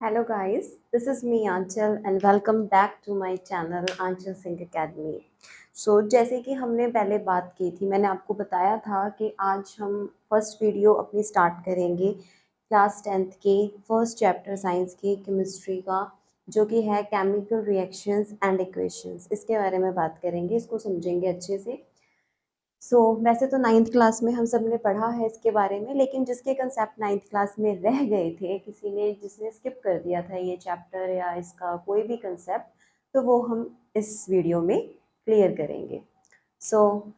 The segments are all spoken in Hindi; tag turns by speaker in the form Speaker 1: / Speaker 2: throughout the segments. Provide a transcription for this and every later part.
Speaker 1: Hello guys, this is me Anchal and welcome back to my channel Anchal Singh Academy. जैसे कि हमने पहले बात की थी, मैंने आपको बताया था कि आज हम फर्स्ट वीडियो अपनी स्टार्ट करेंगे क्लास 10th के फर्स्ट चैप्टर साइंस की केमिस्ट्री का, जो कि है केमिकल रिएक्शंस एंड इक्वेशंस। इसके बारे में बात करेंगे, इसको समझेंगे अच्छे से। वैसे तो 9th क्लास में हम सब ने पढ़ा है इसके बारे में, लेकिन जिसके कंसेप्ट 9th क्लास में रह गए थे, किसी ने जिसने स्किप कर दिया था ये चैप्टर या इसका कोई भी कंसेप्ट, तो वो हम इस वीडियो में क्लियर करेंगे।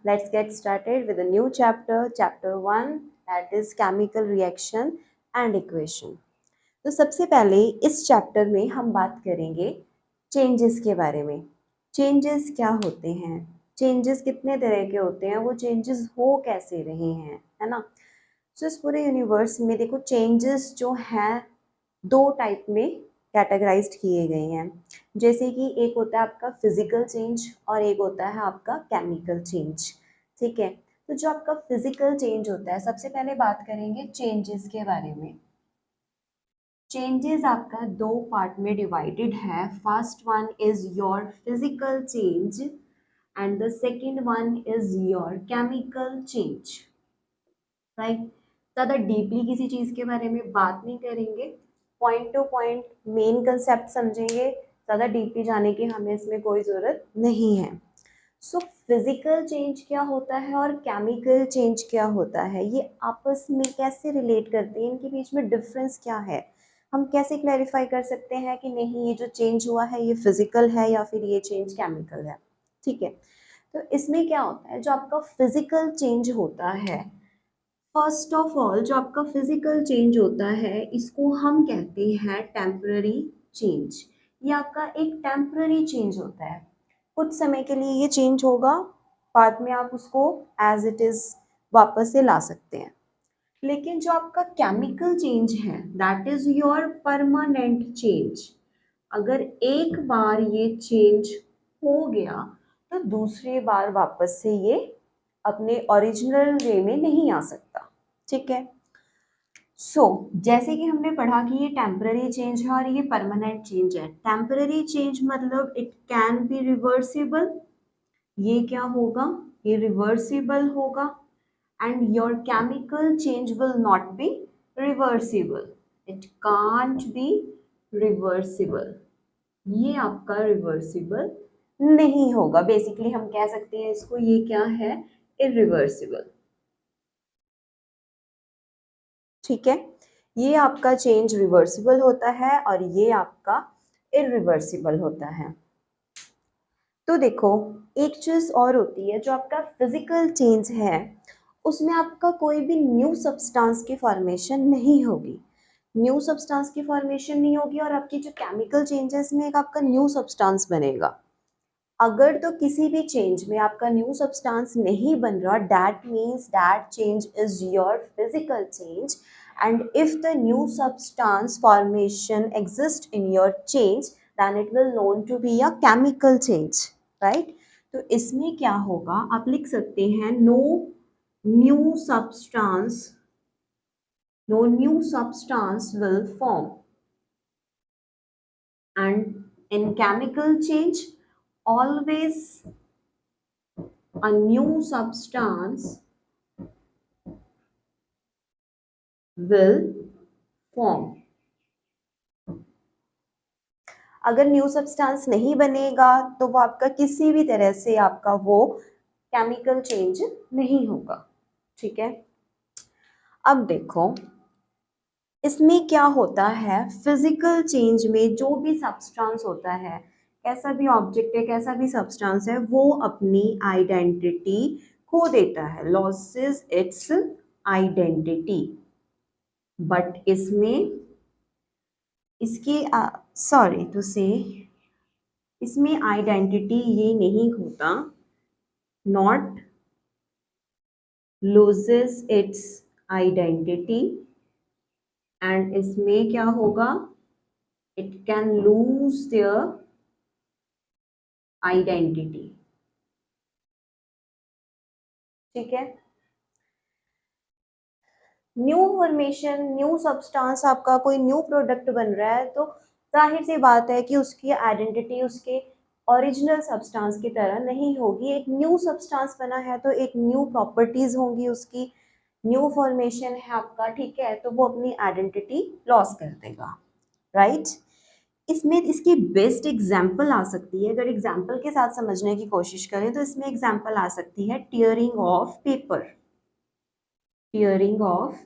Speaker 1: Let's get started with a new chapter, chapter 1, that is chemical reaction and equation. तो सबसे पहले इस चैप्टर में हम बात करेंगे चेंजेस के बारे में। चेंजेस क्या होते हैं, चेंजेस कितने तरह के होते हैं, वो चेंजेस हो कैसे रहे हैं, है ना। इस पूरे यूनिवर्स में देखो, चेंजेस जो हैं दो टाइप में कैटेगराइज्ड किए गए हैं। जैसे कि एक होता है आपका फिजिकल चेंज और एक होता है आपका केमिकल चेंज। ठीक है, तो जो आपका फिजिकल चेंज होता है, सबसे पहले बात करेंगे चेंजेस के बारे में। चेंजेस आपका दो पार्ट में डिवाइडेड है। First one is your physical change and the second one is your chemical change, right? ज़्यादा डीपली किसी चीज़ के बारे में बात नहीं करेंगे, point two point main concept समझेंगे। ज़्यादा डीपली जाने की हमें इसमें कोई ज़रूरत नहीं है। फिजिकल चेंज क्या होता है और केमिकल चेंज क्या होता है, ये आपस में कैसे रिलेट करते हैं, इनके बीच में डिफरेंस क्या है, हम कैसे क्लैरिफाई कर सकते हैं कि नहीं ये जो चेंज हुआ है ये फिजिकल है या फिर ये चेंज केमिकल है। ठीक है, तो इसमें क्या होता है, जो आपका फिजिकल चेंज होता है, फर्स्ट ऑफ ऑल जो आपका फिजिकल चेंज होता है, इसको हम कहते हैं टेम्पररी चेंज। ये आपका एक टेम्पररी चेंज होता है, कुछ समय के लिए ये चेंज होगा, बाद में आप उसको एज इट इज वापस से ला सकते हैं। लेकिन जो आपका केमिकल चेंज है, that is your permanent change. अगर एक बार ये चेंज हो गया तो दूसरी बार वापस से ये अपने ओरिजिनल वे में नहीं आ सकता। ठीक है, जैसे कि हमने पढ़ा कि ये टेम्पररी चेंज है और ये परमानेंट चेंज है। टेम्पररी चेंज मतलब इट कैन बी रिवर्सिबल, ये क्या होगा, ये रिवर्सिबल होगा। And your chemical change will not be reversible, it can't be reversible, ये आपका रिवर्सिबल नहीं होगा। बेसिकली हम कह सकते हैं इसको, ये क्या है, इरिवर्सिबल। ठीक है, ये आपका चेंज रिवर्सिबल होता है और ये आपका इरिवर्सिबल होता है। तो देखो, एक चीज और होती है, जो आपका फिजिकल चेंज है उसमें आपका कोई भी न्यू सब्सटेंस की फॉर्मेशन नहीं होगी, न्यू सब्सटेंस की फॉर्मेशन नहीं होगी, और आपकी जो केमिकल चेंजेस में एक आपका न्यू सब्सटेंस बनेगा। अगर तो किसी भी चेंज में आपका न्यू सब्सटेंस नहीं बन रहा, that means that change is your physical change. And if the new substance formation exist in your change, then it will known to be a chemical change, right. तो इसमें क्या होगा, आप लिख सकते हैं no new substance, no new substance will form. And in chemical change, always a new substance will form. अगर न्यू सब्सटेंस नहीं बनेगा तो वो आपका किसी भी तरह से आपका वो केमिकल चेंज नहीं होगा। ठीक है, अब देखो इसमें क्या होता है, फिजिकल चेंज में जो भी सब्सटेंस होता है, कैसा भी ऑब्जेक्ट है, कैसा भी सब्सटेंस है, वो अपनी आइडेंटिटी खो देता है, लॉसेस इट्स आइडेंटिटी। बट इसमें इसकी सॉरी टू से, इसमें आइडेंटिटी ये नहीं होता, not loses it's identity. And इसमें क्या होगा, it can lose their identity. ठीक है, न्यू फॉर्मेशन, न्यू सब्सटेंस, आपका कोई न्यू प्रोडक्ट बन रहा है तो जाहिर सी बात है कि उसकी आइडेंटिटी उसके ओरिजिनल सब्सटेंस की तरह नहीं होगी। एक न्यू सब्सटेंस बना है तो एक न्यू प्रॉपर्टीज होंगी उसकी, न्यू फॉर्मेशन है आपका, ठीक है, तो वो अपनी आइडेंटिटी लॉस कर देगा, राइट। इसमें इसकी बेस्ट एग्जाम्पल आ सकती है, अगर एग्जाम्पल के साथ समझने की कोशिश करें तो इसमें एग्जाम्पल आ सकती है tearing of paper, tearing of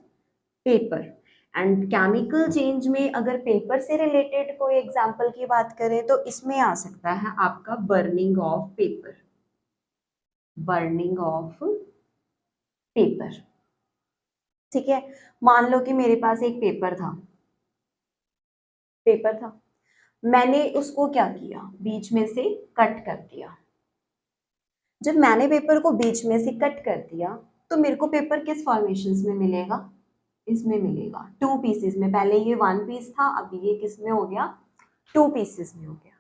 Speaker 1: paper. And chemical change में अगर पेपर से रिलेटेड कोई एग्जाम्पल की बात करें तो इसमें आ सकता है आपका burning of paper, burning of paper, ठीक है। मान लो कि मेरे पास एक पेपर था, पेपर था, मैंने उसको क्या किया, बीच में से कट कर दिया। जब मैंने पेपर को बीच में से कट कर दिया तो मेरे को पेपर किस फॉर्मेशन में मिलेगा, इसमें मिलेगा, टू पीसेस में। पहले ये वन पीस था, अभी ये किस में हो गया, टू पीसेस में हो गया।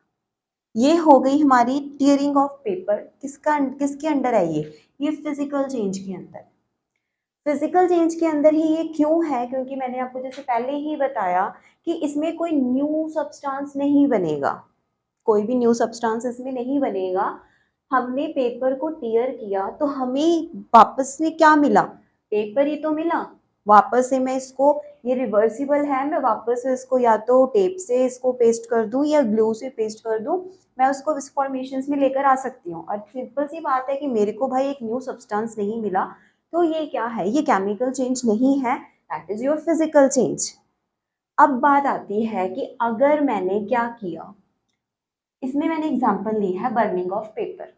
Speaker 1: ये हो गई हमारी टीयरिंग ऑफ पेपर। किसके अंडर है ये फिजिकल चेंज के अंदर। फिजिकल चेंज के अंदर ही ये क्यों है, क्योंकि मैंने आपको जैसे पहले ही बताया कि इसमें कोई न्यू सब्सटेंस नहीं बनेगा, कोई भी न्यू सब्सटेंस इसमें नहीं बनेगा। हमने पेपर को टीयर किया तो हमें वापस से क्या मिला, पेपर ही तो मिला। वापस से मैं इसको, ये रिवर्सिबल है, मैं वापस से इसको या तो टेप से इसको पेस्ट कर दूं या ग्लू से पेस्ट कर दूं, मैं उसको इस फॉर्मेशन में लेकर आ सकती हूँ। और सिंपल सी बात है कि मेरे को भाई एक न्यू सब्सटेंस नहीं मिला, तो ये क्या है, ये केमिकल चेंज नहीं है, that is your physical change. अब बात आती है कि अगर मैंने क्या किया, इसमें मैंने एग्जांपल ली है burning of paper.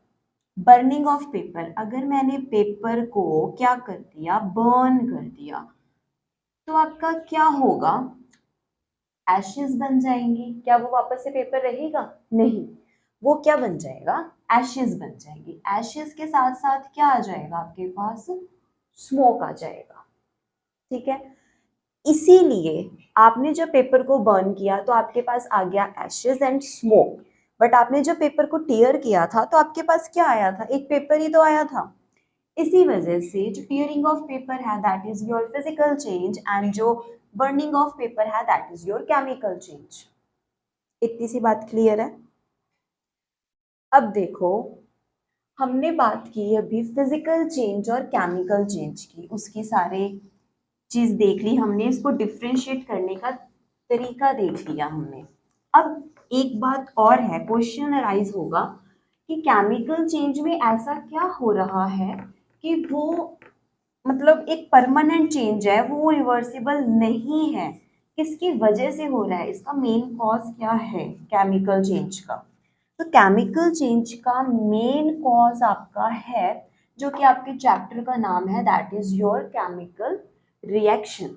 Speaker 1: Burning of paper, अगर मैंने पेपर को क्या कर दिया, बर्न कर दिया, तो आपका क्या होगा, एशेस बन जाएंगी। क्या वो वापस से पेपर रहेगा, नहीं, वो क्या बन जाएगा, एशेस बन जाएंगी। एशेस के साथ साथ क्या आ जाएगा आपके पास, स्मोक आ जाएगा, ठीक है। इसीलिए आपने जब पेपर को बर्न किया तो आपके पास आ गया एशेस एंड स्मोक, बट आपने जब पेपर को टीयर किया था तो आपके पास क्या आया था, एक पेपर ही तो आया था। इसी वजह से जो टीयरिंग ऑफ पेपर है that is your physical change, and जो बर्निंग ऑफ पेपर है that is your chemical change. इतनी सी बात क्लियर है। अब देखो, हमने बात की अभी फिजिकल चेंज और केमिकल चेंज की, उसकी सारे चीज देख ली हमने, इसको डिफ्रेंशिएट करने का तरीका देख लिया हमने। अब एक बात और है, क्वेश्चन अराइज होगा कि केमिकल चेंज में ऐसा क्या हो रहा है कि वो मतलब एक परमानेंट चेंज है, वो रिवर्सिबल नहीं है, किसकी वजह से हो रहा है, इसका मेन कॉज क्या है केमिकल चेंज का। तो केमिकल चेंज का मेन कॉज आपका है, जो कि आपके चैप्टर का नाम है, that is your chemical reaction.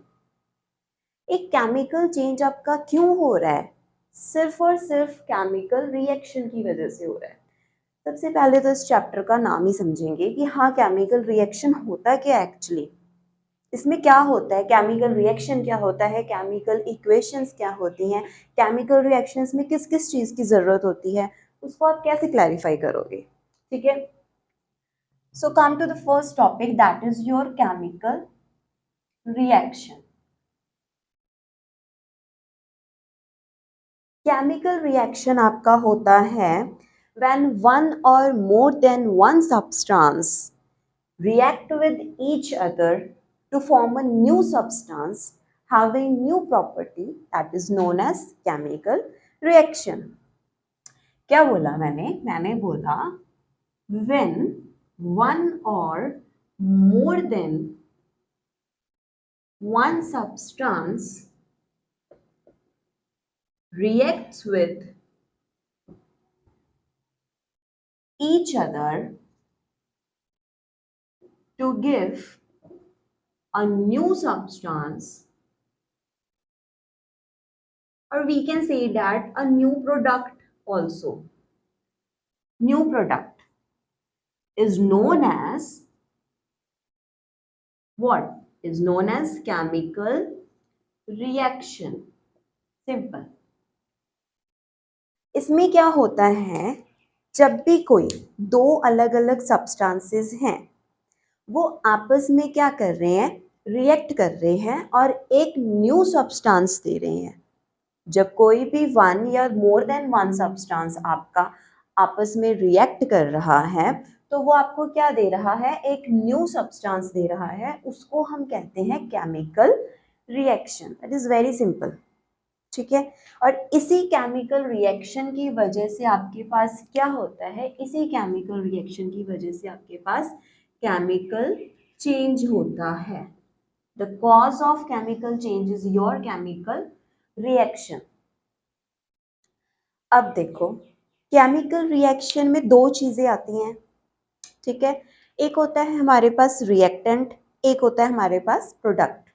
Speaker 1: एक केमिकल चेंज आपका क्यों हो रहा है, सिर्फ और सिर्फ केमिकल रिएक्शन की वजह से हो रहा है। सबसे पहले तो इस चैप्टर का नाम ही समझेंगे कि हाँ केमिकल रिएक्शन होता क्या एक्चुअली, इसमें क्या होता है, केमिकल रिएक्शन क्या होता है, केमिकल इक्वेशंस क्या होती हैं, केमिकल रिएक्शंस में किस किस चीज़ की ज़रूरत होती है, उसको आप कैसे क्लैरिफाई करोगे, ठीक है। So come to the first topic, that is your chemical reaction. Chemical reaction आपका होता है when one or more than one substance react with each other to form a new substance having new property, that is known as chemical reaction. क्या बोला मैंने बोला when one or more than one substance reacts with each other to give a new substance, or we can say that a new product also. New product is known as what? Is known as chemical reaction. Simple. इसमें क्या होता है, जब भी कोई दो अलग अलग सब्सटेंसेस हैं वो आपस में क्या कर रहे हैं, रिएक्ट कर रहे हैं और एक न्यू सब्सटेंस दे रहे हैं। जब कोई भी वन या मोर देन वन सब्सटेंस आपका आपस में रिएक्ट कर रहा है तो वो आपको क्या दे रहा है, एक न्यू सब्सटेंस दे रहा है, उसको हम कहते हैं chemical reaction. That is very simple, ठीक है। और इसी केमिकल रिएक्शन की वजह से आपके पास क्या होता है, इसी केमिकल रिएक्शन की वजह से आपके पास केमिकल चेंज होता है। The cause of chemical change is your chemical reaction. अब देखो, केमिकल रिएक्शन में दो चीजें आती हैं, ठीक है। एक होता है हमारे पास रिएक्टेंट, एक होता है हमारे पास प्रोडक्ट।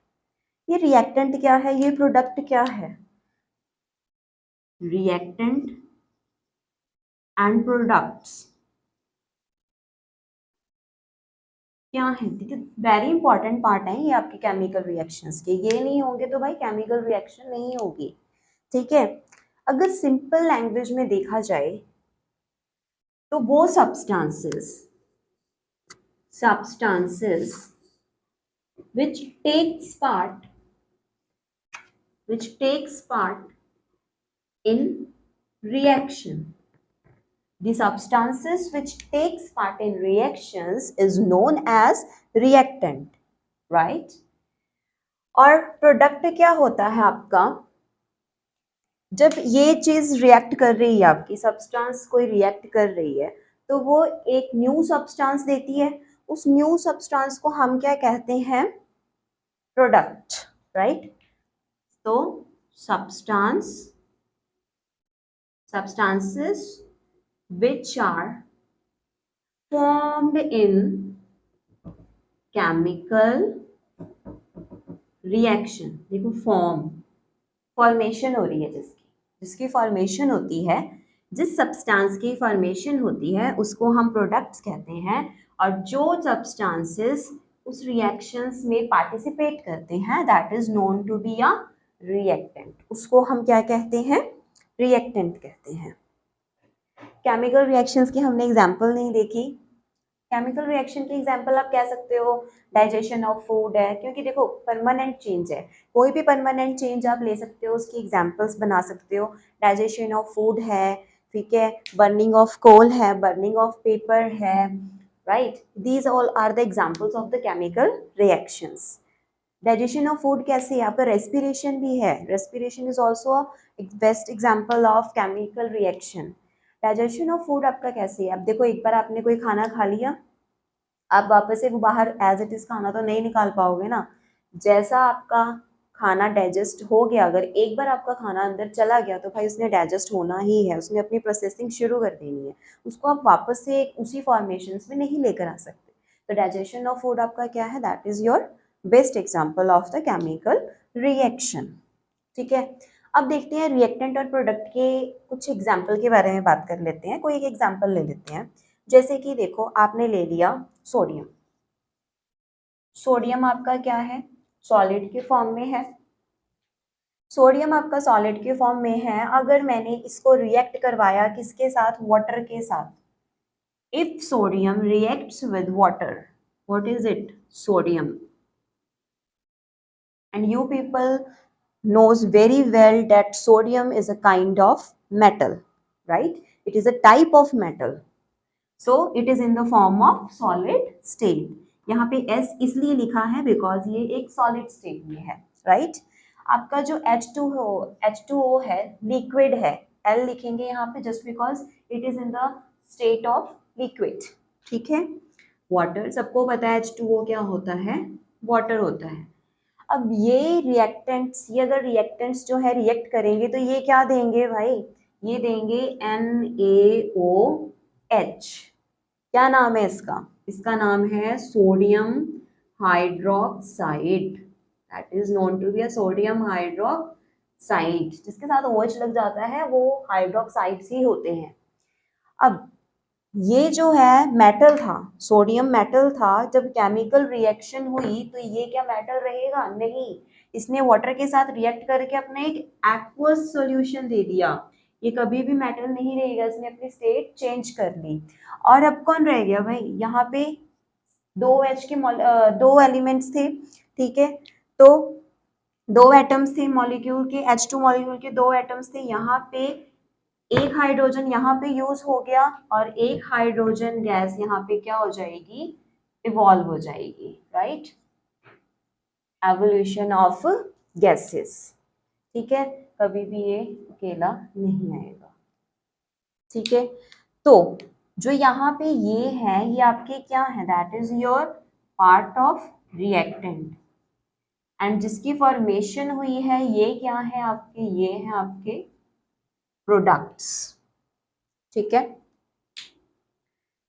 Speaker 1: ये रिएक्टेंट क्या है, ये प्रोडक्ट क्या है? रिएक्टेंट एंड प्रोडक्ट्स क्या है? देखिए, वेरी इंपॉर्टेंट पार्ट है ये आपके केमिकल रिएक्शंस के। ये नहीं होंगे तो भाई केमिकल रिएक्शन नहीं होगी, ठीक है। अगर सिंपल लैंग्वेज में देखा जाए तो वो substances which takes part in reaction, the substances which takes part in reactions is known as reactant, right? और प्रोडक्ट क्या होता है आपका? जब ये चीज रिएक्ट कर रही है, आपकी सब्सटेंस कोई रिएक्ट कर रही है तो वो एक न्यू सब्सटेंस देती है। उस न्यू सब्सटेंस को हम क्या कहते हैं? Product, right. तो substances which are formed in chemical reaction, देखो फॉर्मेशन हो रही है जिसकी फॉर्मेशन होती है, जिस सब्सटेंस की फॉर्मेशन होती है उसको हम प्रोडक्ट्स कहते हैं। और जो सब्सटेंसेस उस रिएक्शंस में पार्टिसिपेट करते हैं that is known to be a reactant, उसको हम क्या कहते हैं? रिएक्टेंट कहते हैं। केमिकल रिएक्शंस की हमने एग्जांपल नहीं देखी। केमिकल रिएक्शन की एग्जांपल आप कह सकते हो डाइजेशन ऑफ फूड है, क्योंकि देखो परमानेंट चेंज है, कोई भी परमानेंट चेंज आप ले सकते हो, उसकी एग्जांपल्स बना सकते हो। डाइजेशन ऑफ फूड है, ठीक है, बर्निंग ऑफ कोल है, बर्निंग ऑफ पेपर है, right. These all are the examples of the chemical reactions. Digestion of food कैसे है? आपका रेस्पिरेशन भी है, respiration is also a best example of chemical reaction. Digestion of food आपका कैसे है? अब देखो, एक बार आपने कोई खाना खा लिया, आप वापस से वो बाहर एज इट इज खाना तो नहीं निकाल पाओगे ना। जैसा आपका खाना डाइजेस्ट हो गया, अगर एक बार आपका खाना अंदर चला गया तो भाई उसने डाइजेस्ट होना ही है, उसने अपनी प्रोसेसिंग शुरू कर देनी है, उसको आप वापस से उसी फॉर्मेशंस में नहीं लेकर आ सकते। तो डाइजेशन ऑफ फूड आपका क्या है? That is your best example of the chemical reaction, ठीक है। अब देखते हैं रिएक्टेंट और प्रोडक्ट के कुछ एग्जाम्पल के बारे में बात कर लेते हैं। कोई एक एग्जाम्पल ले लेते हैं, जैसे कि देखो आपने ले लिया सोडियम। सोडियम आपका क्या है? सॉलिड के फॉर्म में है। सोडियम आपका सॉलिड के फॉर्म में है। अगर मैंने इसको रिएक्ट करवाया किसके साथ? वाटर के साथ। If sodium reacts with water, what is it? Sodium. And you people knows very well that sodium is a kind of metal, right? It is a type of metal, so it is in the form of solid state. यहाँ पे S इसलिए लिखा है बिकॉज ये एक solid state में है, right? आपका जो H2O है, लिक्विड है, L लिखेंगे यहाँ पे just because it is in the state of liquid, ठीक है। वाटर, सबको पता है H2O क्या होता है? वाटर होता है। अब ये रिएक्टेंट्स, ये अगर रिएक्टेंट्स जो है रिएक्ट करेंगे तो ये क्या देंगे भाई? ये देंगे NaOH। क्या नाम है इसका? इसका नाम है sodium hydroxide, that is known to be a sodium hydroxide. जिसके साथ OH लग जाता है वो हाइड्रोक्साइड्स ही होते हैं। अब ये जो है मेटल था, सोडियम मेटल था, जब केमिकल रिएक्शन हुई तो ये क्या मेटल रहेगा? नहीं, इसने वाटर के साथ रिएक्ट करके अपने एक एक्वस सॉल्यूशन दे दिया, ये कभी भी मेटल नहीं रहेगा, इसने अपनी स्टेट चेंज कर ली। और अब कौन रह गया भाई? यहाँ पे दो एलिमेंट्स थे, ठीक है। तो दो एटम्स थे मॉलिक्यूल के, H2 मॉलिक्यूल के दो एटम्स थे, यहाँ पे एक हाइड्रोजन यहाँ पे यूज हो गया और एक हाइड्रोजन गैस यहाँ पे क्या हो जाएगी, इवॉल्व हो जाएगी, राइट। एवोल्यूशन ऑफ गैसेस, ठीक है, कभी भी ये अकेला नहीं आएगा, ठीक है। तो जो यहाँ पे ये है, ये आपके क्या है, that is your part of reactant, and जिसकी फॉर्मेशन हुई है ये क्या है आपके, ये है आपके प्रोडक्ट्स, ठीक है।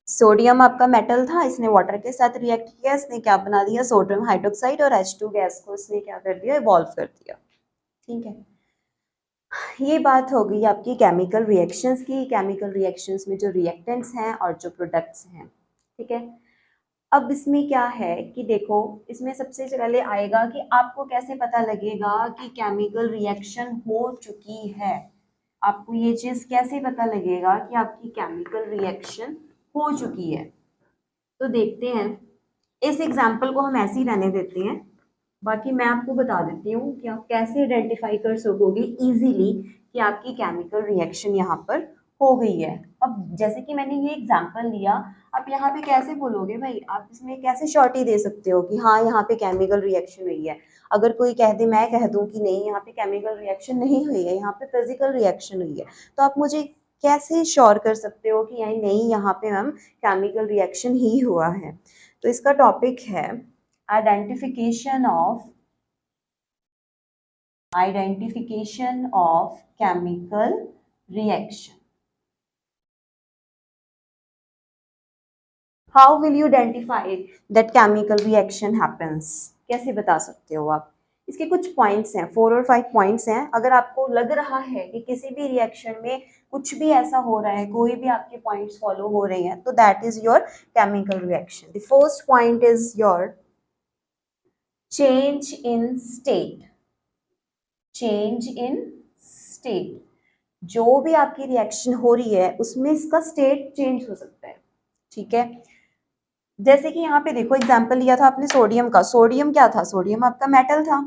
Speaker 1: सोडियम आपका मेटल था, इसने वाटर के साथ रिएक्ट किया, इसने क्या बना दिया, सोडियम हाइड्रोक्साइड, और H2 गैस को इसने क्या कर दिया, इवॉल्व कर दिया, ठीक है। ये बात हो गई आपकी केमिकल रिएक्शंस की। केमिकल रिएक्शंस में जो रिएक्टेंट्स हैं और जो प्रोडक्ट्स हैं, ठीक है। अब इसमें क्या है कि देखो, इसमें सबसे पहले आएगा कि आपको कैसे पता लगेगा कि केमिकल रिएक्शन हो चुकी है, आपको ये चीज कैसे पता लगेगा कि आपकी केमिकल रिएक्शन हो चुकी है। तो देखते हैं, इस एग्जाम्पल को हम ऐसे ही रहने देते हैं, बाकी मैं आपको बता देती हूँ कि आप कैसे आइडेंटिफाई कर सकोगे इजीली कि आपकी केमिकल रिएक्शन यहाँ पर हो गई है। अब जैसे कि मैंने ये एग्जांपल लिया, आप यहाँ पे कैसे बोलोगे भाई, आप इसमें कैसे श्योरिटी दे सकते हो कि हाँ यहाँ पे केमिकल रिएक्शन हुई है। अगर कोई कह दे, मैं कह दूं कि नहीं यहाँ पे केमिकल रिएक्शन नहीं हुई है, यहाँ पे फिजिकल रिएक्शन हुई है, तो आप मुझे कैसे श्योर कर सकते हो कि यानी नहीं यहाँ पे हम केमिकल रिएक्शन ही हुआ है। तो इसका टॉपिक है identification of chemical reaction. How will you identify that chemical reaction happens? कैसे बता सकते हो आप? इसके कुछ पॉइंट्स हैं, 4 और 5 पॉइंट्स हैं। अगर आपको लग रहा है कि किसी भी रिएक्शन में कुछ भी ऐसा हो रहा है, कोई भी आपके पॉइंट्स फॉलो हो रहे हैं, तो that is your chemical reaction. The first point is your change in state. Change in state, जो भी आपकी रिएक्शन हो रही है उसमें इसका स्टेट चेंज हो सकता है, ठीक है। जैसे कि यहाँ पे देखो, एग्जांपल लिया था आपने सोडियम का। सोडियम क्या था, सोडियम आपका मेटल था।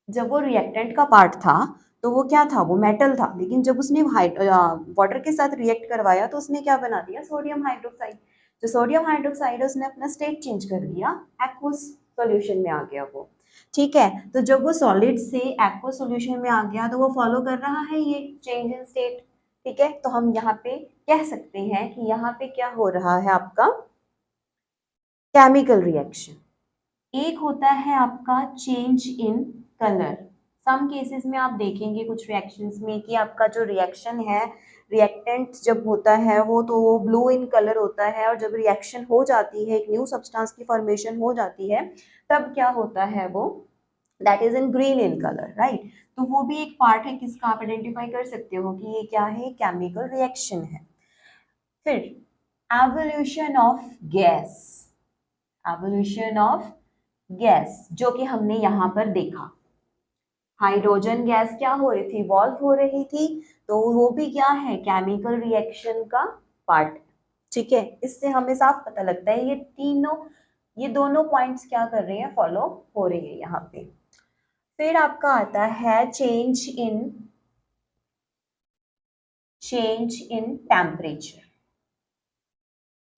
Speaker 1: जब वो रिएक्टेंट का पार्ट था तो वो क्या था, वो मेटल था, लेकिन जब उसने वाटर के साथ रिएक्ट करवाया तो उसने क्या बना दिया, सोडियम हाइड्रोक्साइड। जो सोडियम हाइड्रोक्साइड है उसने अपना स्टेट चेंज कर दिया, एक्वस सॉल्यूशन में आ गया वो, ठीक है। तो जब वो सॉलिड से एक्वस सॉल्यूशन में आ गया तो वो फॉलो कर रहा है ये चेंज इन स्टेट, ठीक है। तो हम यहाँ पे कह सकते हैं कि यहाँ पे क्या हो रहा है आपका केमिकल रिएक्शन। एक होता है आपका change in colour. Some cases में आप देखेंगे कुछ रिएक्शंस में कि आपका जो रिएक्शन है, रिएक्टेंट जब होता है वो तो वो ब्लू इन कलर होता है, और जब रिएक्शन हो जाती है, एक न्यू सब्सटेंस की फॉर्मेशन हो जाती है, तब क्या होता है वो, that is in green in colour, right. तो वो भी एक पार्ट है किसका, आप आइडेंटिफाई कर सकते हो कि ये क्या है, केमिकल रिएक्शन है। फिर evolution of gas. Evolution of gas, जो कि हमने यहाँ पर देखा, हाइड्रोजन गैस क्या हो रही थी, इवॉल्व हो रही थी, तो वो भी क्या है, केमिकल रिएक्शन का पार्ट, ठीक है। इससे हमें साफ पता लगता है ये दोनों पॉइंट्स क्या कर रहे हैं, फॉलो हो रहे हैं यहाँ पे। फिर आपका आता है change in temperature.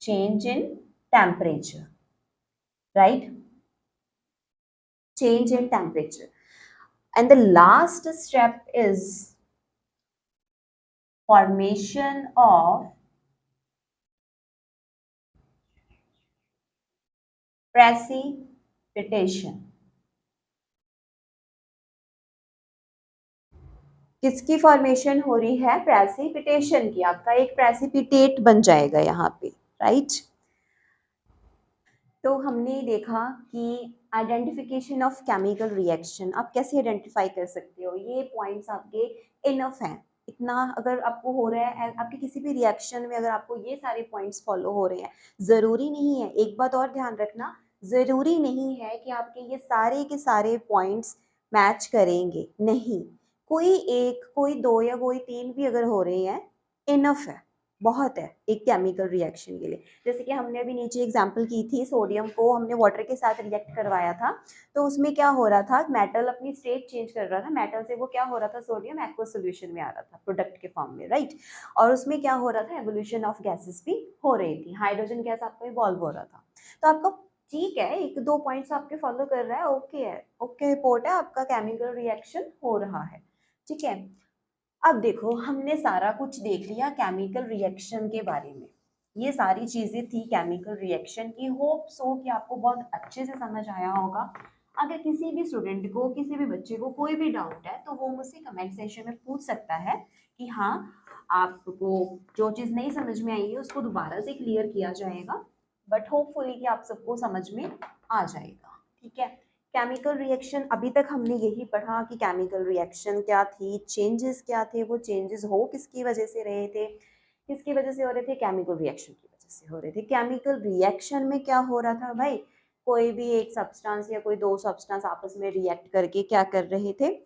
Speaker 1: Change in temperature, right, change in temperature. And the last step is formation of precipitation. किसकी फॉर्मेशन हो रही है, प्रेसिपिटेशन की। आपका एक प्रेसिपिटेट बन जाएगा यहाँ पे, राइट। तो हमने देखा कि आइडेंटिफिकेशन ऑफ केमिकल रिएक्शन, आप कैसे आइडेंटिफाई कर सकते हो, ये पॉइंट्स आपके इनफ हैं। इतना अगर आपको हो रहा है, आपके किसी भी रिएक्शन में अगर आपको ये सारे पॉइंट्स फॉलो हो रहे हैं, ज़रूरी नहीं है, एक बात और ध्यान रखना, ज़रूरी नहीं है कि आपके ये सारे के सारे पॉइंट्स मैच करेंगे, नहीं, कोई एक, कोई दो या कोई तीन भी अगर हो रहे हैं, इनफ है, बहुत है एक केमिकल रिएक्शन के लिए। जैसे कि हमने अभी नीचे एग्जांपल की थी, सोडियम को हमने वाटर के साथ रिएक्ट करवाया था, तो उसमें क्या हो रहा था, मेटल अपनी स्टेट चेंज कर रहा था, मेटल से वो क्या हो रहा था, सोडियम एक्वस सोल्यूशन में आ रहा था प्रोडक्ट के फॉर्म में, राइट। और उसमें क्या हो रहा था, एवोल्यूशन ऑफ गैसेस भी हो रही थी, हाइड्रोजन गैस आपका इवॉल्व हो रहा था। तो आपका ठीक है, एक दो पॉइंट्स आपके फॉलो कर रहा है, ओके है, ओके रिपोर्ट है, आपका केमिकल रिएक्शन हो रहा है, ठीक है। अब देखो, हमने सारा कुछ देख लिया केमिकल रिएक्शन के बारे में, ये सारी चीजें थी केमिकल रिएक्शन की। होप सो कि आपको बहुत अच्छे से समझ आया होगा। अगर किसी भी स्टूडेंट को, किसी भी बच्चे को कोई भी डाउट है तो वो मुझसे कमेंट सेक्शन में पूछ सकता है कि हाँ, आपको जो चीज़ नहीं समझ में आई है उसको दोबारा से क्लियर किया जाएगा, बट होपफुली कि आप सबको समझ में आ जाएगा, ठीक है। केमिकल रिएक्शन अभी तक हमने यही पढ़ा कि केमिकल रिएक्शन क्या थी, चेंजेस क्या थे, वो चेंजेस हो किसकी वजह से रहे थे, किसकी वजह से हो रहे थे, केमिकल रिएक्शन की वजह से हो रहे थे। केमिकल रिएक्शन में क्या हो रहा था भाई, कोई भी एक सब्सटेंस या कोई दो सब्सटेंस आपस में रिएक्ट करके क्या कर रहे थे,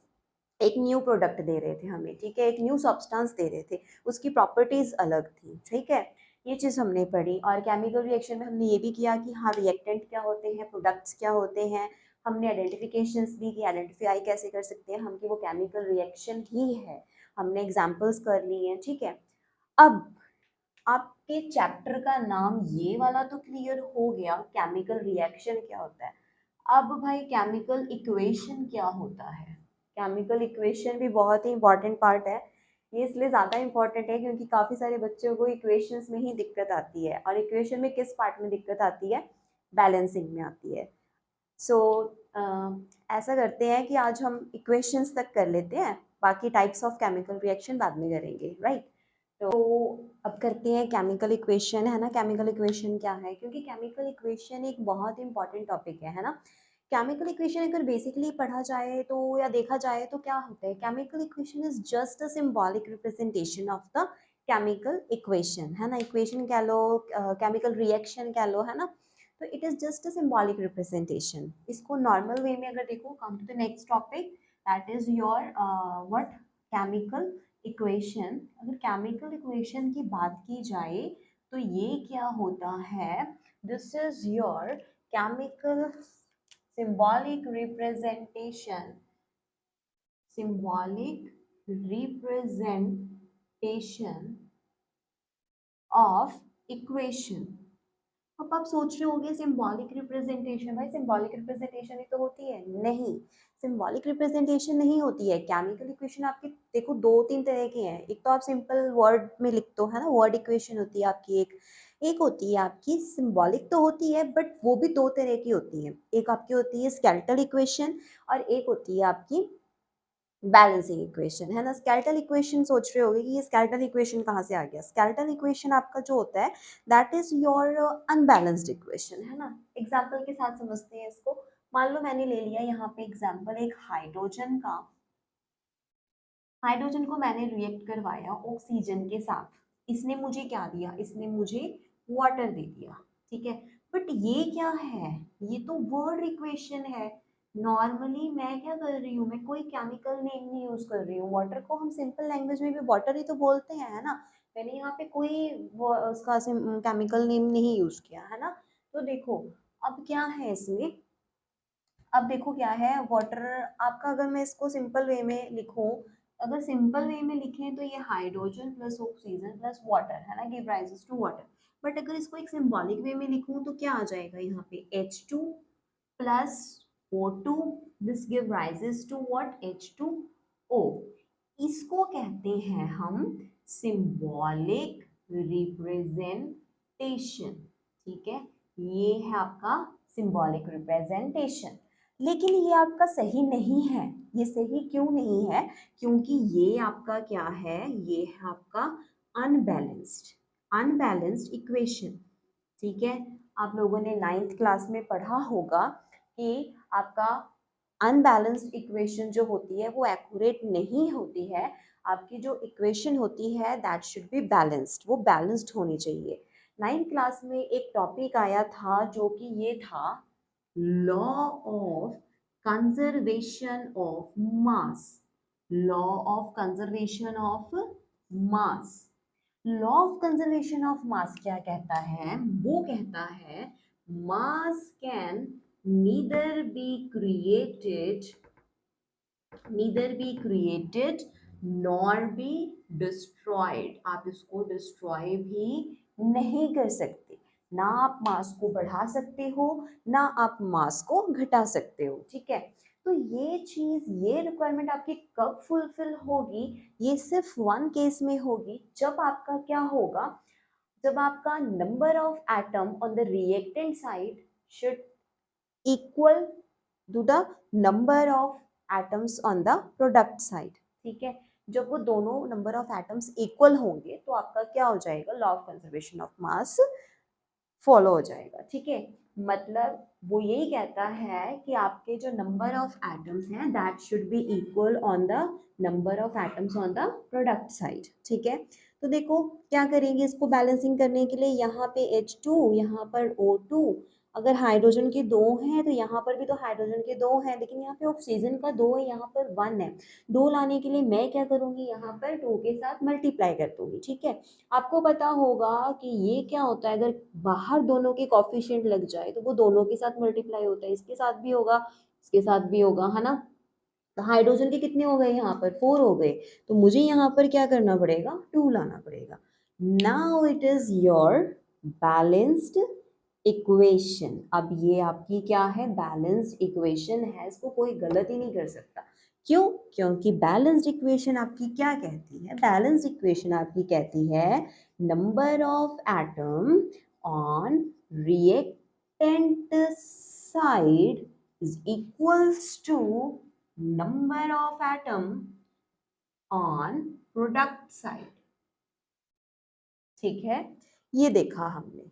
Speaker 1: एक न्यू प्रोडक्ट दे रहे थे हमें, ठीक है, एक न्यू सब्सटेंस दे रहे थे, उसकी प्रॉपर्टीज अलग थी, ठीक है। ये चीज़ हमने पढ़ी। और केमिकल रिएक्शन में हमने ये भी किया कि हाँ, रिएक्टेंट क्या होते हैं, प्रोडक्ट्स क्या होते हैं, हमने आइडेंटिफिकेशंस भी की, आइडेंटिफाई कैसे कर सकते हैं हम कि वो केमिकल रिएक्शन ही है, हमने एग्जांपल्स कर लिए हैं, ठीक है। अब आपके चैप्टर का नाम ये वाला तो क्लियर हो गया, केमिकल रिएक्शन क्या होता है। अब भाई केमिकल इक्वेशन क्या होता है, केमिकल इक्वेशन भी बहुत ही इंपॉर्टेंट पार्ट है। ये इसलिए ज़्यादा इंपॉर्टेंट है क्योंकि काफ़ी सारे बच्चों को इक्वेशंस में ही दिक्कत आती है, और इक्वेशन में किस पार्ट में दिक्कत आती है, बैलेंसिंग में आती है। सो ऐसा करते हैं कि आज हम इक्वेशंस तक कर लेते हैं, बाकी टाइप्स ऑफ केमिकल रिएक्शन बाद में करेंगे, राइट। तो अब करते हैं केमिकल इक्वेशन, है ना। केमिकल इक्वेशन क्या है, क्योंकि केमिकल इक्वेशन एक बहुत इंपॉर्टेंट टॉपिक है ना। केमिकल इक्वेशन अगर बेसिकली पढ़ा जाए तो या देखा जाए तो क्या होता है, chemical equation is just a symbolic representation of the chemical equation, है ना। इक्वेशन कह लो, केमिकल रिएक्शन कह लो, है ना। तो it is just a symbolic representation. इसको नॉर्मल वे में अगर देखो, come to the next topic, that is your what, chemical equation. अगर केमिकल इक्वेशन की बात की जाए तो ये क्या होता है, this is your chemical symbolic representation, symbolic representation of equation। अब आप सोच रहे होंगे सिंबॉलिक रिप्रेजेंटेशन, भाई सिंबॉलिक रिप्रेजेंटेशन ही तो होती है, नहीं, सिंबॉलिक रिप्रेजेंटेशन नहीं होती है। केमिकल इक्वेशन आपके देखो दो तीन तरह के हैं, एक तो आप सिंपल वर्ड में लिख दो, है ना, वर्ड इक्वेशन होती है आपकी, एक एक होती है आपकी सिंबॉलिक तो होती है, बट वो भी दो तरह की होती है, एक आपकी होती है स्केलेटल इक्वेशन और एक होती है आपकी बैलेंसिंग इक्वेशन, है ना। स्केलेटल इक्वेशन सोच रहे होगे कि ये स्केलेटल इक्वेशन कहाँ से आ गया। स्केलेटल इक्वेशन आपका जो होता है that is your unbalanced equation, है ना। एग्जांपल के साथ समझते हैं इसको। मान लो मैंने ले लिया यहाँ पे एग्जांपल एक हाइड्रोजन का, हाइड्रोजन को मैंने रिएक्ट करवाया ऑक्सीजन के साथ, इसने मुझे क्या दिया, इसने मुझे वाटर दे दिया, ठीक है। बट ये क्या है, ये तो वर्ड इक्वेशन है। नॉर्मली मैं क्या कर रही हूँ, मैं कोई केमिकल नेम नहीं यूज कर रही हूँ, वाटर को हम सिंपल लैंग्वेज में भी वाटर ही तो बोलते हैं, है ना। मैंने यहाँ पे कोई उसका केमिकल नेम नहीं यूज किया, है ना। तो देखो अब क्या है इसमें, अब देखो क्या है वाटर आपका, अगर मैं इसको सिंपल वे में लिखूं, अगर सिंपल वे में लिखें तो ये hydrogen plus oxygen plus water, है ना, give rises to water. But अगर इसको एक सिंबॉलिक वे में लिखूं तो क्या आ जाएगा यहाँ पे, H2 plus O2, this give rises to what, H2O। इसको कहते हैं हम सिंबॉलिक रिप्रेजेंटेशन, ठीक है। ये है आपका सिंबॉलिक रिप्रेजेंटेशन। लेकिन ये आपका सही नहीं है, ये सही क्यों नहीं है, क्योंकि ये आपका क्या है, ये है आपका अनबैलेंस्ड, अनबैलेंस्ड इक्वेशन, ठीक है। आप लोगों ने नाइन्थ क्लास में पढ़ा होगा कि आपका अनबैलेंस्ड इक्वेशन जो होती है वो एक्यूरेट नहीं होती है। आपकी जो इक्वेशन होती है दैट शुड बी बैलेंस्ड, वो बैलेंस्ड होनी चाहिए। नाइन्थ क्लास में एक टॉपिक आया था जो कि ये था law of conservation of mass, law of conservation of mass. Law of conservation of mass क्या कहता है? वो कहता है मास can neither be created nor be destroyed. आप इसको डिस्ट्रॉय भी नहीं कर सकते। ना आप मास को बढ़ा सकते हो, ना आप मास को घटा सकते हो। ठीक है, तो ये चीज, ये रिक्वायरमेंट आपकी कब फुलफिल होगी? ये सिर्फ वन केस में होगी, जब आपका क्या होगा, जब आपका number of atom on the reactant side should equal to the number of atoms on the product side. ठीक है, जब वो दोनों नंबर ऑफ एटम्स इक्वल होंगे तो आपका क्या हो जाएगा? Law of conservation of mass follow हो जाएगा। ठीक है, मतलब वो यही कहता है कि आपके जो नंबर ऑफ एटम्स हैं that should be equal on the number of atoms on the product side. ठीक है, तो देखो क्या करेंगे इसको बैलेंसिंग करने के लिए, यहाँ पे H2, यहाँ पर O2। अगर हाइड्रोजन के दो हैं तो यहाँ पर भी तो हाइड्रोजन के दो हैं, लेकिन यहाँ पे ऑक्सीजन का दो है, यहाँ पर वन है। दो लाने के लिए मैं क्या करूँगी, यहाँ पर टू के साथ मल्टीप्लाई कर दूंगी। ठीक है, आपको पता होगा कि ये क्या होता है, अगर बाहर दोनों के कॉफिशिएंट लग जाए तो वो दोनों के साथ मल्टीप्लाई होता है, इसके साथ भी होगा, इसके साथ भी होगा, है ना। तो हाइड्रोजन के कितने हो गए, यहाँ पर 4 हो गए, तो मुझे यहाँ पर क्या करना पड़ेगा, 2 लाना पड़ेगा। Now it is your balanced equation. अब ये आपकी क्या है, बैलेंस्ड इक्वेशन है, इसको कोई गलत ही नहीं कर सकता। क्यों? क्योंकि बैलेंस्ड इक्वेशन आपकी क्या कहती है, बैलेंस्ड इक्वेशन आपकी कहती है number of atom on reactant side is equals to number of atom on product side. ठीक है, ये देखा हमने,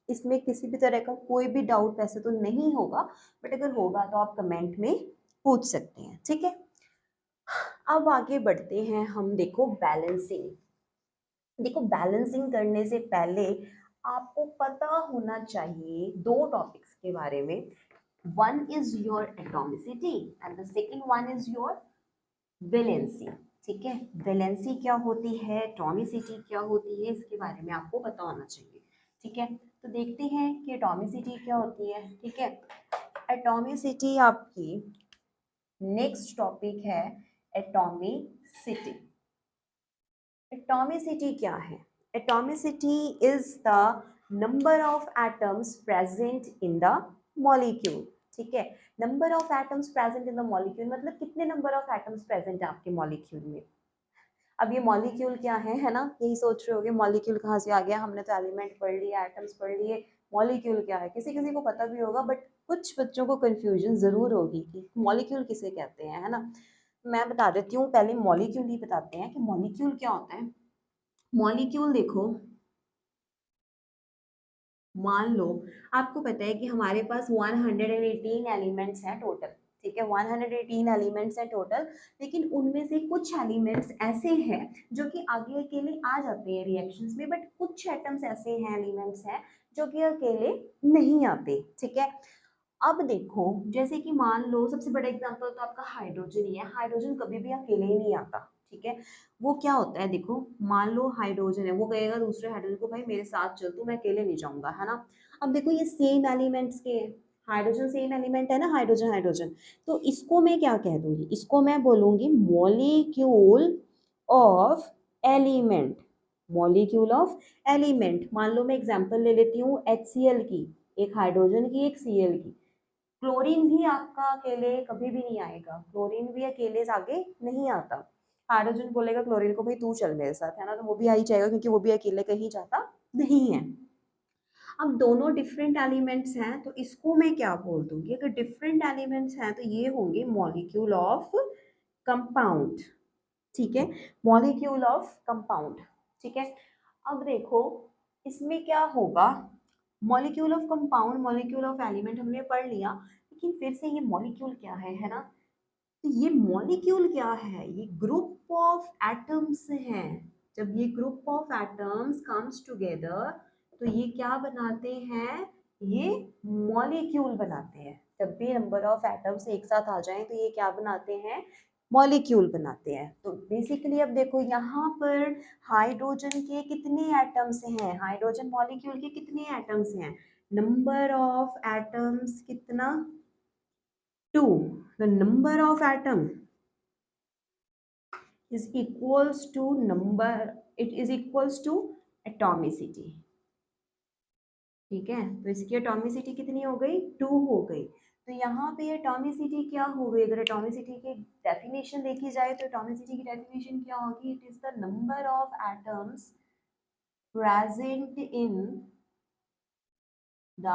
Speaker 1: इसमें किसी भी तरह का कोई भी डाउट वैसे तो नहीं होगा, बट अगर होगा तो आप कमेंट में पूछ सकते हैं। ठीक है, अब आगे बढ़ते हैं हम। देखो बैलेंसिंग, देखो बैलेंसिंग करने से पहले आपको पता होना चाहिए दो टॉपिक्स के बारे में। One is your atomicity and the second one is your valency. ठीक है, वैलेंसी क्या होती है, एटॉमिसिटी क्या होती है, इसके बारे में आपको पता होना चाहिए। ठीक है, तो देखते हैं कि एटॉमिसिटी क्या होती है। ठीक है, एटॉमिसिटी आपकी नेक्स्ट टॉपिक है, एटॉमिसिटी। एटॉमिसिटी क्या है? Atomicity is the number of atoms present in the molecule. ठीक है, number of atoms present in the molecule मतलब कितने नंबर ऑफ एटम्स प्रेजेंट है आपके मॉलिक्यूल में। अब ये मॉलिक्यूल क्या है ना, यही सोच रहे होगे मॉलिक्यूल कहाँ से आ गया, हमने तो एलिमेंट पढ़ लिया, एटम्स पढ़ लिए, मॉलिक्यूल क्या है, किसी किसी को पता भी होगा, बट कुछ बच्चों को कंफ्यूजन जरूर होगी कि मॉलिक्यूल किसे कहते हैं, है ना। मैं बता देती हूँ, पहले मॉलिक्यूल ही बताते हैं कि मॉलिक्यूल क्या होता है। मॉलिक्यूल देखो, मान लो आपको पता है कि हमारे पास 118 एलिमेंट्स हैं टोटल। ठीक है, 118 एलिमेंट्स हैं टोटल, लेकिन उनमें से कुछ एलिमेंट्स ऐसे हैं जो कि आगे अकेले आ जाते हैं रिएक्शंस में, बट कुछ एटम्स ऐसे हैं, एलिमेंट्स हैं जो कि अकेले नहीं आते। ठीक है, अब देखो जैसे कि मान लो सबसे बड़ा एग्जांपल तो आपका हाइड्रोजन ही है, हाइड्रोजन कभी भी अकेले ही नहीं आता। ठीक है, वो क्या होता है, देखो मान लो हाइड्रोजन है, वो कहेगा दूसरे हाइड्रोजन को भाई मेरे साथ चल, तू, मैं अकेले नहीं जाऊंगा, है ना। अब देखो ये सेम एलिमेंट्स के हैं, हाइड्रोजन सेम एलिमेंट है ना, हाइड्रोजन हाइड्रोजन, तो इसको मैं क्या कह दूंगी, इसको मैं बोलूंगी molecule of element. Molecule of element, मान लो मैं एग्जांपल ले लेती हूँ HCl की, एक हाइड्रोजन की, एक Cl की। क्लोरीन भी आपका अकेले कभी भी नहीं आएगा, क्लोरीन भी अकेले आगे नहीं आता। हाइड्रोजन बोलेगा क्लोरीन को भाई तू चल मेरे साथ, है ना, तो वो भी आ ही जाएगा क्योंकि वो भी अकेले कहीं जाता नहीं है। अब दोनों डिफरेंट एलिमेंट्स हैं तो इसको मैं क्या बोल दूंगी, अगर डिफरेंट एलिमेंट्स हैं तो ये होंगे मॉलिक्यूल ऑफ कंपाउंड। ठीक है, मॉलिक्यूल ऑफ कंपाउंड। ठीक है, अब देखो इसमें क्या होगा, molecule of compound, molecule of element हमने पढ़ लिया, लेकिन फिर से ये मॉलिक्यूल क्या है ना। तो ये मॉलिक्यूल क्या है, ये ग्रुप ऑफ एटम्स हैं। जब ये group of atoms comes together तो ये क्या बनाते हैं, ये मॉलिक्यूल बनाते हैं। जब भी नंबर ऑफ एटम्स एक साथ आ जाएं तो ये क्या बनाते हैं, मॉलिक्यूल बनाते हैं। तो बेसिकली अब देखो यहाँ पर हाइड्रोजन के कितने एटम्स हैं, हाइड्रोजन मॉलिक्यूल के कितने एटम्स हैं, नंबर ऑफ एटम्स कितना, 2। The number of atom is equals to number, it is equals to atomicity। ठीक है, तो इसकी एटॉमिसिटी कितनी हो गई, 2 हो गई। तो यहाँ पे एटॉमिसिटी क्या हो गई, अगर एटॉमिसिटी की डेफिनेशन देखी जाए तो एटॉमिसिटी की डेफिनेशन क्या होगी, it is the number of atoms present in the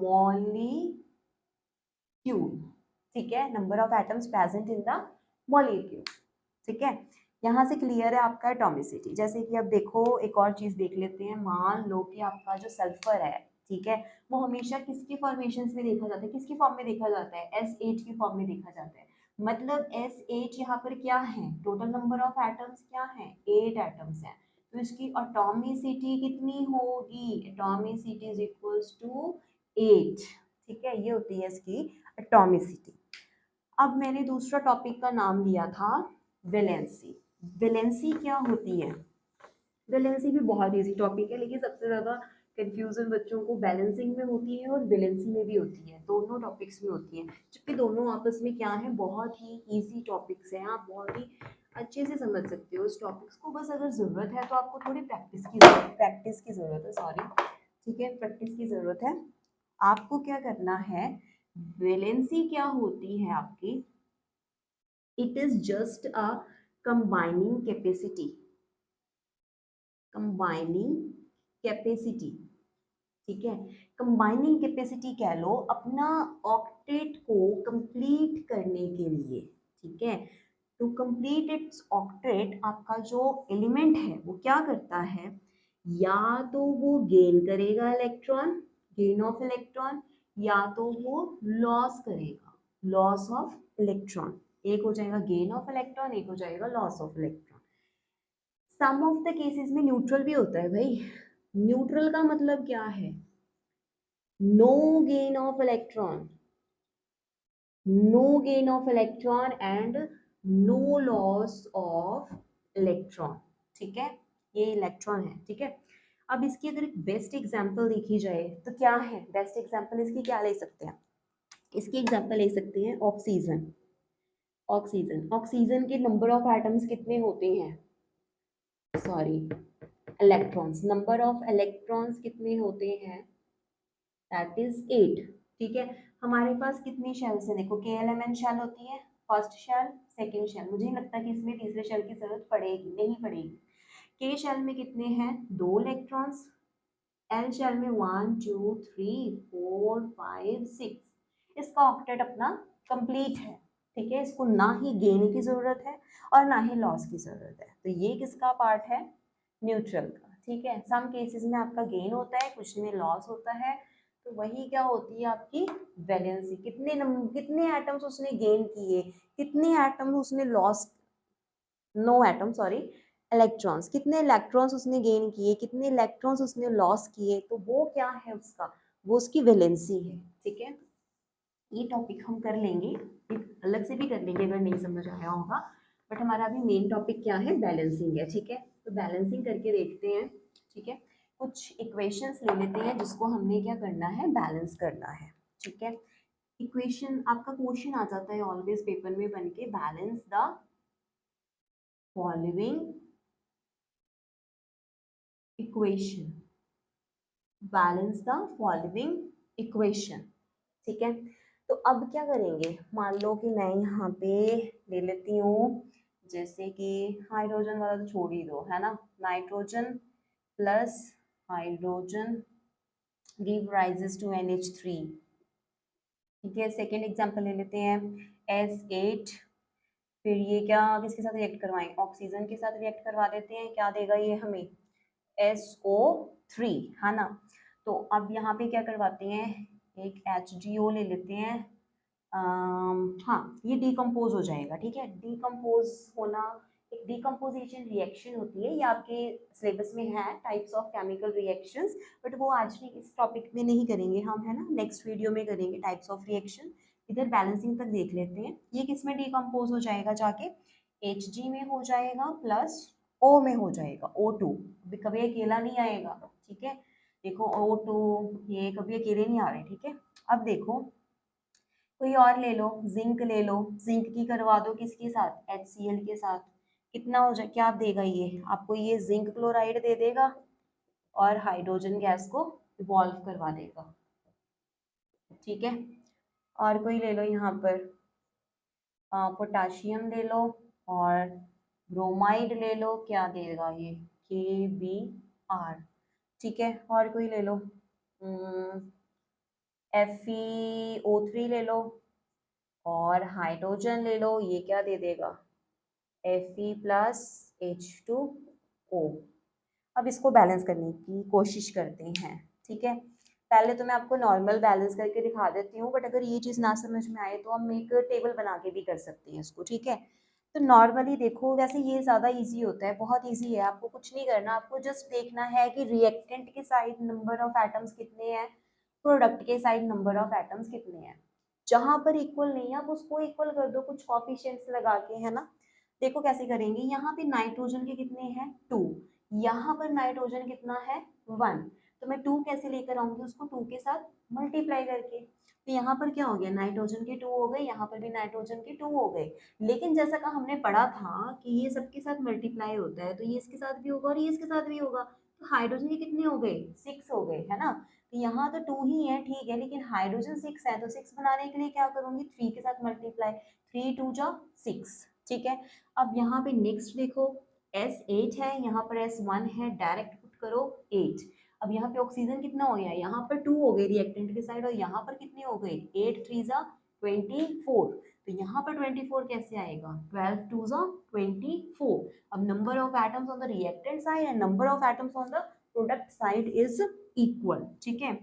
Speaker 1: molecule. ठीक है, number of atoms present in the molecule. ठीक है, यहाँ से क्लियर है आपका एटॉमिसिटी। जैसे कि अब देखो एक और चीज देख लेते हैं, मान लो कि आपका जो सल्फर है, ठीक है, वो हमेशा किसकी फॉर्मेशन में देखा जाता है, किसकी फॉर्म में देखा जाता है, SH की फॉर्म में देखा जाता है। मतलब SH यहाँ पर क्या है, टोटल नंबर ऑफ एटम्स क्या है, 8 एटम्स हैं। तो इसकी एटॉमिसिटी कितनी होगी, एटॉमिसिटी इज इक्वल्स टू 8। ठीक है, ये होती है इसकी एटॉमिसिटी। अब मैंने दूसरा टॉपिक का नाम लिया था वैलेंसी। वैलेंसी क्या होती है, वैलेंसी भी बहुत इजी टॉपिक है, लेकिन सबसे ज़्यादा कंफ्यूजन बच्चों को बैलेंसिंग में होती है और वैलेंसी में भी होती है, दोनों टॉपिक्स में होती है, जबकि दोनों आपस में क्या है, बहुत ही इजी टॉपिक्स हैं, आप बहुत ही अच्छे से समझ सकते हो इस टॉपिक्स को। बस अगर ज़रूरत है तो आपको थोड़ी प्रैक्टिस की ज़रूरत है, सॉरी, ठीक है, प्रैक्टिस की ज़रूरत है। आपको क्या करना है, वैलेंसी क्या होती है आपकी, it is just a combining capacity, combining capacity। ठीक है, कंबाइनिंग कैपेसिटी कह लो अपना ऑक्टेट को कंप्लीट करने के लिए। ठीक है, टू कंप्लीट इट्स ऑक्टेट आपका जो एलिमेंट है वो क्या करता है, या तो वो गेन करेगा इलेक्ट्रॉन, गेन ऑफ इलेक्ट्रॉन, या तो वो लॉस करेगा, लॉस ऑफ इलेक्ट्रॉन। एक हो जाएगा गेन ऑफ इलेक्ट्रॉन, एक हो जाएगा loss of electron. Some of the cases में न्यूट्रल भी होता है भाई। न्यूट्रल का मतलब क्या है, no gain of electron, no gain of electron and no loss of electron. ठीक है, ये इलेक्ट्रॉन है। ठीक है, अब इसकी अगर एक बेस्ट एग्जांपल देखी जाए तो क्या है, बेस्ट एग्जांपल इसकी क्या ले सकते हैं, इसकी एग्जांपल ले सकते हैं ऑक्सीजन। ऑक्सीजन, ऑक्सीजन के नंबर ऑफ एटम्स कितने होते हैं, sorry electrons, number of electrons कितने होते हैं, दैट इज 8। ठीक है, हमारे पास कितनी शेल्स हैं, देखो KLMN शेल होती है, फर्स्ट शेल, सेकंड शेल, मुझे नहीं लगता कि इसमें तीसरे शेल की जरूरत पड़ेगी, नहीं पड़ेगी। K शेल में कितने हैं, 2 इलेक्ट्रॉन्स, L शेल में 1 2 3 4 5 6। इसका ऑक्टेट अपना कंप्लीट है। ठीक है, इसको ना ही गेन की जरूरत है और ना ही लॉस की जरूरत है, तो ये किसका पार्ट है, न्यूट्रल का। ठीक है, सम केसेस में आपका गेन होता है, कुछ में लॉस होता है, तो वही क्या होती है आपकी वैलेंसी, कितने एटम्स उसने गेन किए, कितने एटम्स उसने loss, no atom sorry, electrons, कितने इलेक्ट्रॉन्स उसने गेन किए, कितने इलेक्ट्रॉन्स उसने लॉस किए, तो वो क्या है उसका, वो उसकी वैलेंसी है। ठीक है, ये टॉपिक हम कर लेंगे, एक अलग से भी कर लेंगे अगर नहीं समझ आया होगा, बट हमारा अभी मेन टॉपिक क्या है, बैलेंसिंग है। ठीक है, तो बैलेंसिंग करके देखते हैं। ठीक है, कुछ इक्वेशंस ले लेते हैं जिसको हमने क्या करना है, बैलेंस करना है। ठीक है, इक्वेशन आपका क्वेश्चन आ जाता है ऑलवेज पेपर में बन के, balance the following equation, balance the following equation. ठीक है, तो अब क्या करेंगे, मान लो कि मैं यहाँ पे ले लेती हूँ, जैसे कि हाइड्रोजन वाला तो छोड़ ही दो, है ना, nitrogen plus hydrogen give rises to NH3। ठीक है, सेकेंड एग्जाम्पल ले लेते हैं, S8, फिर ये क्या किसके साथ रिएक्ट करवाएं, ऑक्सीजन के साथ रिएक्ट करवा देते हैं, क्या देगा ये हमें, SO3, है ना। तो अब यहाँ पे क्या करवाते हैं, एक HGO ले लेते हैं, हाँ ये डिकम्पोज हो जाएगा। ठीक है, डिकम्पोज होना एक डिकम्पोजिशन रिएक्शन होती है, ये आपके सिलेबस में है, types of chemical reactions, but वो आज भी इस टॉपिक में नहीं करेंगे हम, है ना, नेक्स्ट वीडियो में करेंगे टाइप्स ऑफ रिएक्शन। इधर बैलेंसिंग तक देख लेते हैं। ये किस में डिकम्पोज हो जाएगा जाके, Hg में हो जाएगा प्लस O में हो जाएगा, O2 कभी अकेला नहीं आएगा, ठीक है। देखो O2 ये कभी अकेले नहीं आ रहे, ठीक है। अब देखो कोई और ले लो, जिंक ले लो, जिंक की करवा दो किसके साथ, HCl के साथ, कितना हो जाए, क्या देगा ये आपको, ये जिंक क्लोराइड दे देगा और हाइड्रोजन गैस को इवॉल्व करवा देगा, ठीक है। और कोई ले लो यहाँ पर पोटाशियम ले लो और ब्रोमाइड ले लो, क्या देगा ये, KBr, ठीक है। और कोई ले लो FeO3 ले लो और हाइड्रोजन ले लो, ये क्या दे देगा, Fe प्लस H2O। अब इसको बैलेंस करने की कोशिश करते हैं, ठीक है। पहले तो मैं आपको नॉर्मल बैलेंस करके दिखा देती हूँ, बट अगर ये चीज़ ना समझ में आए तो हम एक टेबल बना के भी कर सकते हैं इसको, ठीक है। तो नॉर्मली देखो, वैसे ये ज़्यादा इजी होता है, बहुत इजी है, आपको कुछ नहीं करना, आपको जस्ट देखना है कि रिएक्टेंट के साइड नंबर ऑफ एटम्स कितने हैं, प्रोडक्ट के साइड नंबर ऑफ एटम्स कितने हैं। जहां पर इक्वल नहीं है आप उसको इक्वल कर दो कुछ कोफिशिएंट्स लगा के, है ना। देखो कैसे करेंगे, यहाँ पे नाइट्रोजन के कितने हैं 2, यहाँ पर नाइट्रोजन कितना है 1, तो मैं 2 कैसे लेकर आऊंगी उसको, 2 के साथ मल्टीप्लाई करके। तो यहाँ पर क्या हो गया, नाइट्रोजन के 2 हो गए, यहाँ पर भी नाइट्रोजन के 2 हो गए। लेकिन जैसा कि हमने पढ़ा था कि ये सबके साथ मल्टीप्लाई होता है, तो ये इसके साथ भी होगा और ये इसके साथ भी होगा, तो हाइड्रोजन के कितने हो गए 6 हो गए, है ना। तो यहाँ तो 2 ही है, ठीक है, लेकिन हाइड्रोजन 6 है, तो 6 बनाने के लिए क्या करूंगी, 3 के साथ मल्टीप्लाई, 3 2 जा 6, ठीक है। अब यहाँ पे नेक्स्ट देखो S8 है, यहाँ पर S1 है, डायरेक्ट पुट करो 8। अब यहाँ पे ऑक्सीजन कितना हो गया, यहाँ पर 2 हो गए रिएक्टेंट के साइड, और यहाँ पर कितने हो गए 8 3 जा 24, तो यहाँ पर 24 कैसे आएगा, 12 2 जा 24। अब number of atoms on the reactant side and number of atoms on the product side is equal, ठीक है।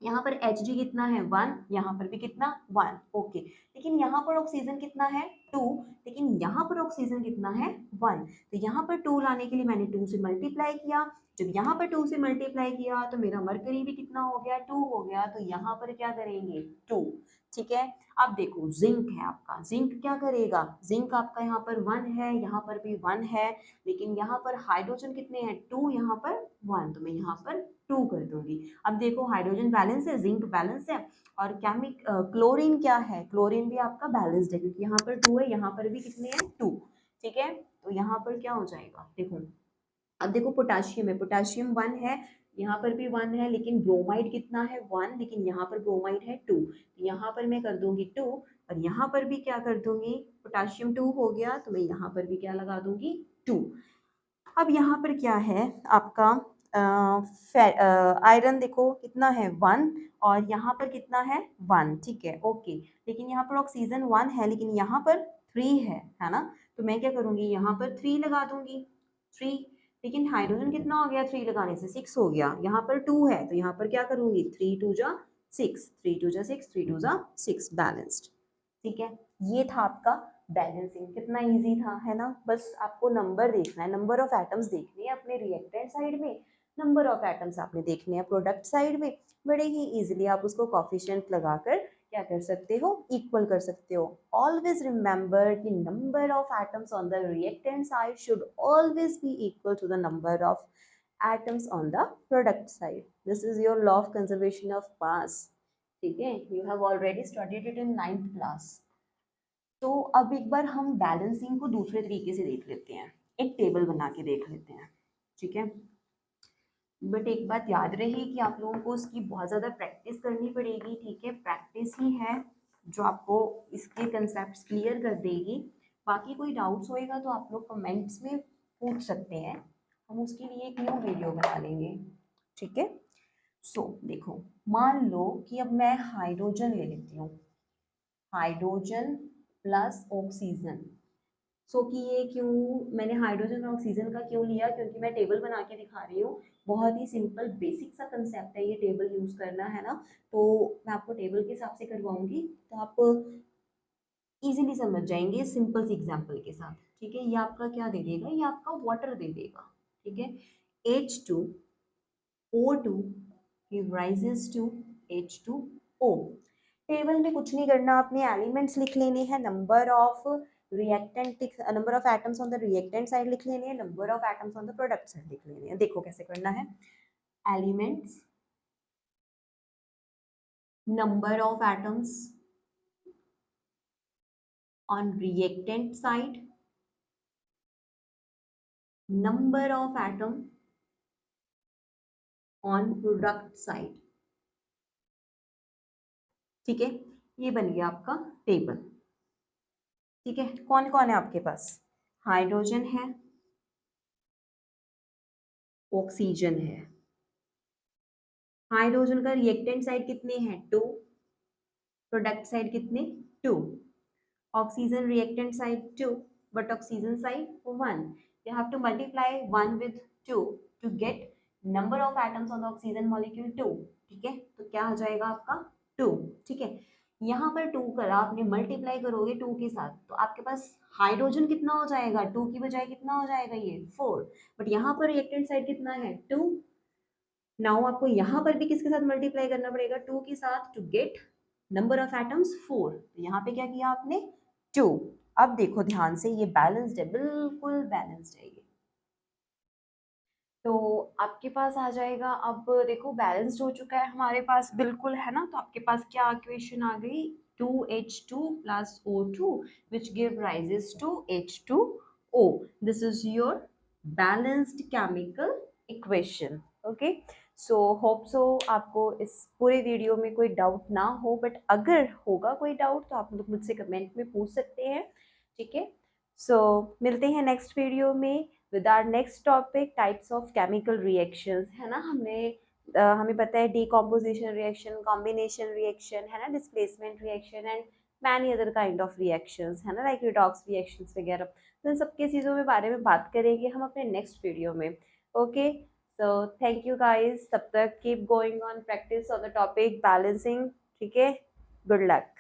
Speaker 1: यहाँ पर Hg कितना है 1, यहाँ पर भी कितना 1, ओके। लेकिन यहाँ पर ऑक्सीजन कितना है 2, लेकिन यहाँ पर ऑक्सीजन कितना है 1, तो यहाँ पर 2 लाने के लिए मैंने 2 से मल्टीप्लाई किया, जब यहाँ पर 2 से मल्टीप्लाई किया तो मेरा मरकरी भी कितना हो गया 2 हो गया, तो यहाँ पर क्या करेंगे 2, ठीक है। अब देखो जिंक है आपका, जिंक क्या करेगा, जिंक आपका यहाँ पर 1 है, यहाँ पर भी 1 है, लेकिन यहाँ पर हाइड्रोजन कितने हैं 2, यहाँ पर 1, तो मैं यहाँ पर 2 कर दूंगी। अब देखो हाइड्रोजन बैलेंस है, जिंक बैलेंस है, और क्लोरीन क्या है, क्लोरीन भी आपका बैलेंस्ड है, क्योंकि यहाँ पर 2 है, यहाँ पर भी कितने हैं 2, ठीक है। तो यहाँ पर क्या हो जाएगा देखो, अब देखो पोटाशियम है, पोटाशियम 1 है, यहाँ पर भी 1 है, लेकिन ब्रोमाइड कितना है 1, लेकिन यहाँ पर ब्रोमाइड है 2, तो यहाँ पर मैं कर दूंगी 2, और यहाँ पर भी क्या कर दूंगी, पोटाशियम 2 हो गया, तो मैं यहाँ पर भी क्या लगा दूंगी 2। अब यहाँ पर क्या है आपका आयरन, देखो कितना है 1, और यहाँ पर कितना है 1, ठीक है, ओके। लेकिन यहाँ पर ऑक्सीजन 1 है, लेकिन यहाँ पर 3 है ना, तो मैं क्या करूँगी यहाँ पर 3 लगा दूंगी 3, लेकिन हाइड्रोजन कितना हो गया 3 लगाने से 6 हो गया, यहाँ पर 2 है, तो यहाँ पर क्या करूँगी 3 2 जा 6, 3 2 जा 6, 3 2 जा 6, बैलेंस्ड, ठीक है। ये था आपका बैलेंसिंग, कितना इजी था, है ना। बस आपको नंबर देखना है, नंबर ऑफ एटम्स देखने हैं अपने रिएक्टेंट साइड में, नंबर ऑफ एटम्स आपने देखने हैं प्रोडक्ट साइड में, बड़े ही इजीली आप उसको कोफिशिएंट लगाकर क्या कर सकते हो, इक्वल कर सकते हो। ऑलवेज रिमेंबर कि number of atoms on the reactant side should always be equal to the number of atoms on the product side. This is your law of conservation of mass. ठीक है, you have already studied it in 9th class. तो अब एक बार हम बैलेंसिंग को दूसरे तरीके से देख लेते हैं, एक टेबल बना के देख लेते हैं, ठीक है। बट एक बात याद रहे कि आप लोगों को उसकी बहुत ज़्यादा प्रैक्टिस करनी पड़ेगी, ठीक है। प्रैक्टिस ही है जो आपको इसके कंसेप्ट क्लियर कर देगी। बाकी कोई डाउट्स होएगा तो आप लोग कमेंट्स में पूछ सकते हैं, हम उसके लिए एक न्यू वीडियो बना लेंगे, ठीक है। देखो मान लो कि अब मैं हाइड्रोजन ले लेती हूँ, हाइड्रोजन प्लस ऑक्सीजन। कि ये क्यों मैंने हाइड्रोजन और ऑक्सीजन का क्यों लिया, क्योंकि मैं टेबल बना के दिखा रही हूँ, बहुत ही सिंपल बेसिक सा कंसेप्ट है ये टेबल यूज करना, है ना। तो मैं आपको टेबल के हिसाब से करवाऊंगी, तो आप इजीली समझ जाएंगे सिंपल सी एग्जांपल के साथ, ठीक है। ये आपका क्या दे देगा, ये आपका वाटर दे देगा, ठीक है। H2O2 gives rises to H2O, table में कुछ नहीं करना, आपने एलिमेंट्स लिख लेने हैं, number of reactant, number of atoms on the reactant side लिख लेने हैं, number of atoms on the product side लिख लेने हैं। देखो कैसे करना है, elements, number of atoms on reactant side, number of atom on product side। ठीक है, ये बन गया आपका टेबल। ठीक है, कौन कौन है आपके पास, हाइड्रोजन है, ऑक्सीजन है। हाइड्रोजन का रिएक्टेंट साइड कितने हैं, 2, प्रोडक्ट साइड कितने, 2। Oxygen reactant side 2, but oxygen side 1। You have to multiply 1 with 2 to get number of atoms on the oxygen molecule 2। ठीक है, तो क्या हो जाएगा आपका 2। ठीक है, यहाँ पर 2 करा आपने, मल्टीप्लाई करोगे 2 के साथ तो आपके पास हाइड्रोजन कितना हो जाएगा, 2 की बजाय कितना हो जाएगा ये 4, बट यहाँ पर रिएक्टेंट साइड कितना है 2। नाउ आपको यहाँ पर भी किसके साथ मल्टीप्लाई करना पड़ेगा, 2 के साथ, to get number of atoms 4। तो यहाँ पे क्या किया आपने, 2। अब देखो ध्यान से, ये बैलेंस्ड है, बिल्कुल बैलेंस्ड है ये। तो आपके पास आ जाएगा, अब देखो बैलेंस्ड हो चुका है हमारे पास, बिल्कुल है ना। तो आपके पास क्या इक्वेशन आ गई, 2H2 plus O2 which give rises to H2O। This is your balanced chemical equation। Okay, so hope so आपको इस पूरे वीडियो में कोई डाउट ना हो, बट अगर होगा कोई डाउट तो आप लोग मुझसे कमेंट में पूछ सकते हैं। ठीक है, सो मिलते हैं नेक्स्ट वीडियो में with our next topic, types of chemical reactions, है ना। हमें पता है डीकॉम्पोजिशन रिएक्शन, कॉम्बिनेशन रिएक्शन, है ना, displacement reaction and many other kind of reactions, है ना, लाइक रिडॉक्स रिएक्शंस वगैरह। तो इन सबके चीज़ों के बारे में बात करेंगे हम अपने नेक्स्ट वीडियो में। Okay, so thank you guys, तब तक keep going on practice on the topic balancing. ठीक है, गुड लक।